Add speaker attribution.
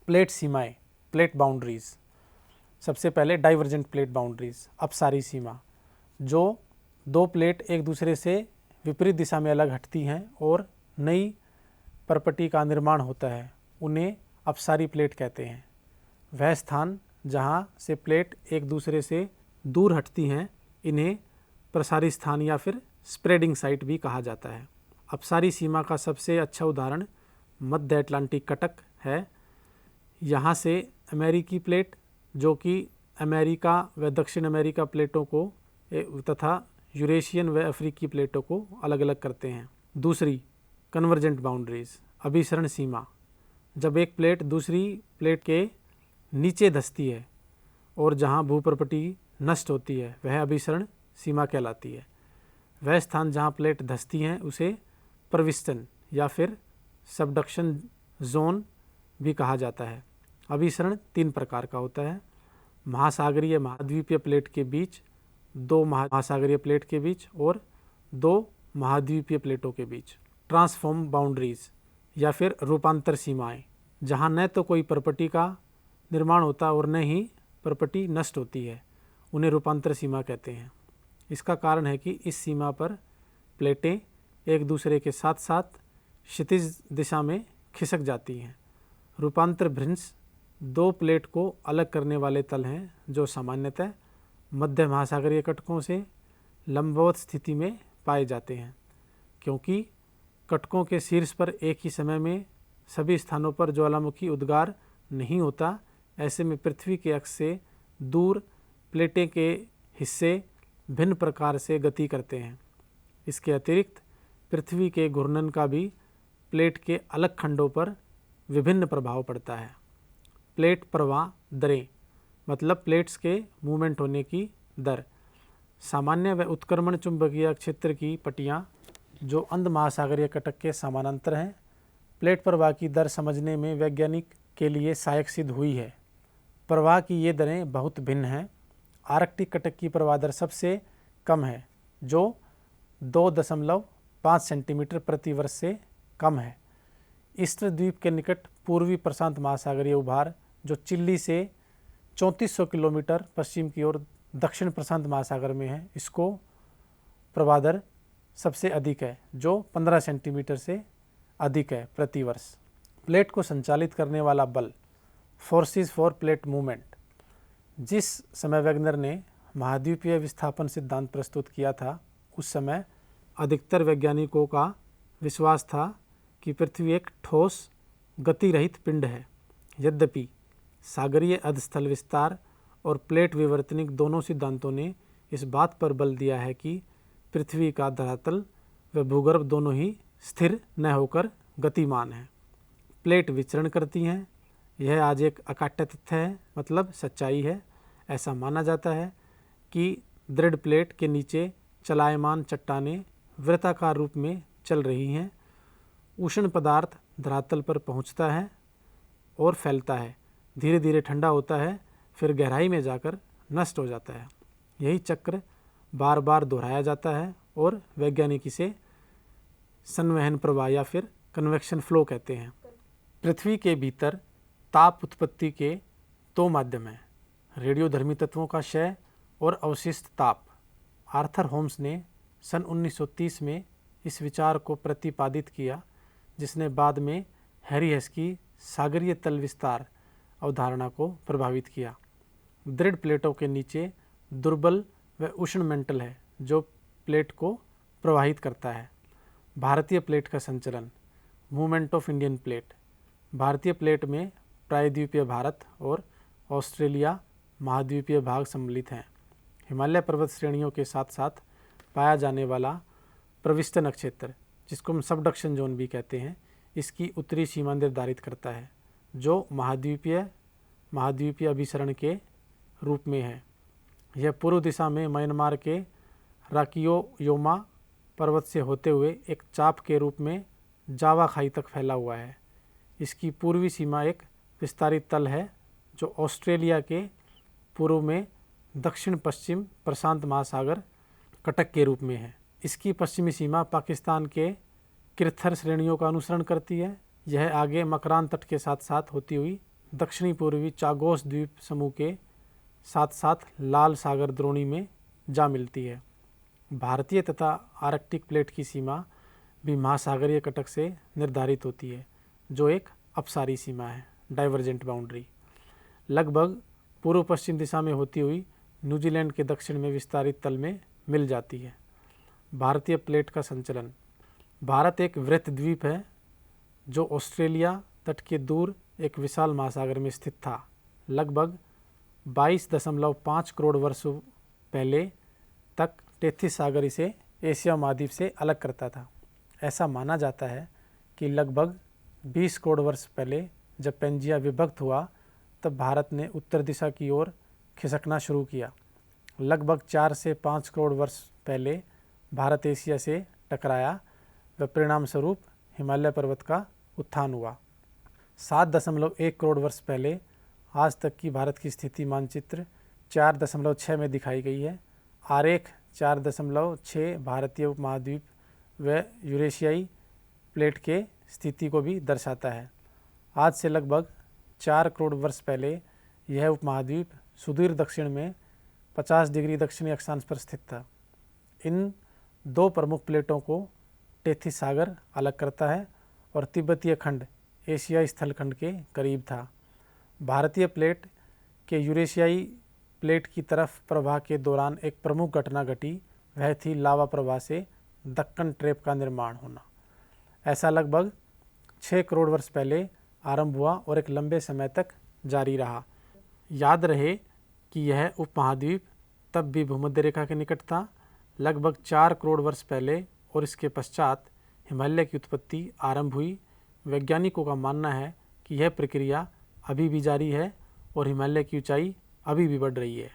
Speaker 1: Plate सीमाएं, plate boundaries. सबसे पहले डाइवर्जेंट प्लेट बाउंड्रीज, अपसारी सीमा। जो दो प्लेट एक दूसरे से विपरीत दिशा में अलग हटती हैं और नई परपटी का निर्माण होता है, उन्हें अपसारी प्लेट कहते हैं। वह स्थान जहाँ से प्लेट एक दूसरे से दूर हटती हैं, इन्हें प्रसारी स्थान या फिर स्प्रेडिंग साइट भी कहा जाता है। अपसारी सीमा का सबसे अच्छा उदाहरण मध्य अटलांटिक कटक है। यहाँ से अमेरिकी प्लेट, जो कि अमेरिका व दक्षिण अमेरिका प्लेटों को तथा यूरेशियन व अफ्रीकी प्लेटों को अलग अलग करते हैं। दूसरी, कन्वर्जेंट बाउंड्रीज, अभिसरण सीमा। जब एक प्लेट दूसरी प्लेट के नीचे धंसती है और जहाँ भूप्रपटी नष्ट होती है, वह अभिसरण सीमा कहलाती है। वह स्थान जहाँ प्लेट धंसती हैं उसे प्रविष्टन या फिर सबडक्शन जोन भी कहा जाता है। अभिसरण 3 प्रकार का होता है: महासागरीय महाद्वीपीय प्लेट के बीच, 2 महासागरीय प्लेट के बीच और 2 महाद्वीपीय प्लेटों के बीच। ट्रांसफॉर्म बाउंड्रीज या फिर रूपांतर सीमाएं, जहाँ न तो कोई परपटी का निर्माण होता और न ही परपटी नष्ट होती है, उन्हें रूपांतर सीमा कहते हैं। इसका कारण है कि इस सीमा पर प्लेटें एक दूसरे के साथ साथ क्षितिज दिशा में खिसक जाती हैं। रूपांतर भ्रंश 2 प्लेट को अलग करने वाले तल हैं, जो सामान्यतः मध्य महासागरीय कटकों से लंबवत स्थिति में पाए जाते हैं। क्योंकि कटकों के शीर्ष पर एक ही समय में सभी स्थानों पर ज्वालामुखी उद्गार नहीं होता, ऐसे में पृथ्वी के अक्ष से दूर प्लेटें के हिस्से भिन्न प्रकार से गति करते हैं। इसके अतिरिक्त पृथ्वी के घूर्णन का भी प्लेट के अलग खंडों पर विभिन्न प्रभाव पड़ता है। प्लेट प्रवाह दरें, मतलब प्लेट्स के मूवमेंट होने की दर। सामान्य व उत्क्रमण चुंबकीय क्षेत्र की पट्टियाँ जो अंध महासागरीय कटक के समानांतर हैं, प्लेट प्रवाह की दर समझने में वैज्ञानिक के लिए सहायक सिद्ध हुई है। प्रवाह की ये दरें बहुत भिन्न हैं। आर्कटिक कटक की प्रवाह दर सबसे कम है, जो 2.5 सेंटीमीटर प्रति वर्ष से कम है। ईस्टर द्वीप के निकट पूर्वी प्रशांत महासागरीय उभार, जो चिली से 3400 किलोमीटर पश्चिम की ओर दक्षिण प्रशांत महासागर में है, इसको प्रवाह दर सबसे अधिक है, जो 15 सेंटीमीटर से अधिक है प्रति वर्ष। प्लेट को संचालित करने वाला बल, फोर्सेस फॉर प्लेट मूवमेंट। जिस समय वैगनर ने महाद्वीपीय विस्थापन सिद्धांत प्रस्तुत किया था, उस समय अधिकतर वैज्ञानिकों का विश्वास था कि पृथ्वी एक ठोस गति रहित पिंड है। यद्यपि सागरीय अधस्थल विस्तार और प्लेट विवर्तनिक दोनों सिद्धांतों ने इस बात पर बल दिया है कि पृथ्वी का धरातल व भूगर्भ दोनों ही स्थिर न होकर गतिमान है। प्लेट विचरण करती हैं, यह आज एक अकाट्य तथ्य है, मतलब सच्चाई है। ऐसा माना जाता है कि दृढ़ प्लेट के नीचे चलायमान चट्टानें वृत्ताकार रूप में चल रही हैं। उष्ण पदार्थ धरातल पर पहुंचता है और फैलता है, धीरे धीरे ठंडा होता है, फिर गहराई में जाकर नष्ट हो जाता है। यही चक्र बार बार दोहराया जाता है और वैज्ञानिक इसे संवहन प्रवाह या फिर कन्वेक्शन फ्लो कहते हैं। पृथ्वी के भीतर ताप उत्पत्ति के 2 माध्यम हैं: रेडियोधर्मी तत्वों का क्षय और अवशिष्ट ताप। आर्थर होम्स ने सन 1930 में इस विचार को प्रतिपादित किया, जिसने बाद में हैरी हेस की सागरीय तल विस्तार अवधारणा को प्रभावित किया। दृढ़ प्लेटों के नीचे दुर्बल व उष्ण मेंटल है, जो प्लेट को प्रवाहित करता है। भारतीय प्लेट का संचलन, मूवमेंट ऑफ इंडियन प्लेट। भारतीय प्लेट में प्रायद्वीपीय भारत और ऑस्ट्रेलिया महाद्वीपीय भाग सम्मिलित हैं। हिमालय पर्वत श्रेणियों के साथ साथ पाया जाने वाला प्रविष्ट नक्षत्र, जिसको हम सबडक्शन जोन भी कहते हैं, इसकी उत्तरी सीमा निर्धारित करता है, जो महाद्वीपीय अभिसरण के रूप में है। यह पूर्व दिशा में म्यांमार के राकियोयोमा पर्वत से होते हुए एक चाप के रूप में जावा खाई तक फैला हुआ है। इसकी पूर्वी सीमा एक विस्तारित तल है, जो ऑस्ट्रेलिया के पूर्व में दक्षिण पश्चिम प्रशांत महासागर कटक के रूप में है। इसकी पश्चिमी सीमा पाकिस्तान के किरथर श्रेणियों का अनुसरण करती है। यह आगे मकरान तट के साथ साथ होती हुई दक्षिणी पूर्वी चागोस द्वीप समूह के साथ साथ लाल सागर द्रोणी में जा मिलती है। भारतीय तथा आर्कटिक प्लेट की सीमा भी महासागरीय कटक से निर्धारित होती है, जो एक अपसारी सीमा है, डाइवर्जेंट बाउंड्री। लगभग पूर्व पश्चिम दिशा में होती हुई न्यूजीलैंड के दक्षिण में विस्तारित तल में मिल जाती है। भारतीय प्लेट का संचलन। भारत एक वृत्त द्वीप है जो ऑस्ट्रेलिया तट के दूर एक विशाल महासागर में स्थित था। लगभग 22.5 करोड़ वर्षों पहले तक टेथिस सागर इसे एशिया महाद्वीप से अलग करता था। ऐसा माना जाता है कि लगभग 20 करोड़ वर्ष पहले जब पेंजिया विभक्त हुआ तब भारत ने उत्तर दिशा की ओर खिसकना शुरू किया। लगभग 4 से 5 करोड़ वर्ष पहले भारत एशिया से टकराया व परिणाम स्वरूप हिमालय पर्वत का उत्थान हुआ। 7.1 करोड़ वर्ष पहले आज तक की भारत की स्थिति मानचित्र 4.6 में दिखाई गई है। आरेख 4.6 भारतीय उपमहाद्वीप व यूरेशियाई प्लेट के स्थिति को भी दर्शाता है। आज से लगभग 4 करोड़ वर्ष पहले यह उपमहाद्वीप सुदूर दक्षिण में 50 डिग्री दक्षिणी अक्षांश पर स्थित था। इन दो प्रमुख प्लेटों को टेथिस सागर अलग करता है और तिब्बतीय खंड एशियाई स्थलखंड के करीब था। भारतीय प्लेट के यूरेशियाई प्लेट की तरफ प्रवाह के दौरान एक प्रमुख घटना घटी, वह थी लावा प्रवाह से दक्कन ट्रैप का निर्माण होना। ऐसा लगभग 6 करोड़ वर्ष पहले आरंभ हुआ और एक लंबे समय तक जारी रहा। याद रहे कि यह उपमहाद्वीप तब भी भूमध्य रेखा के निकट था। लगभग 4 करोड़ वर्ष पहले और इसके पश्चात हिमालय की उत्पत्ति आरंभ हुई। वैज्ञानिकों का मानना है कि यह प्रक्रिया अभी भी जारी है और हिमालय की ऊंचाई अभी भी बढ़ रही है।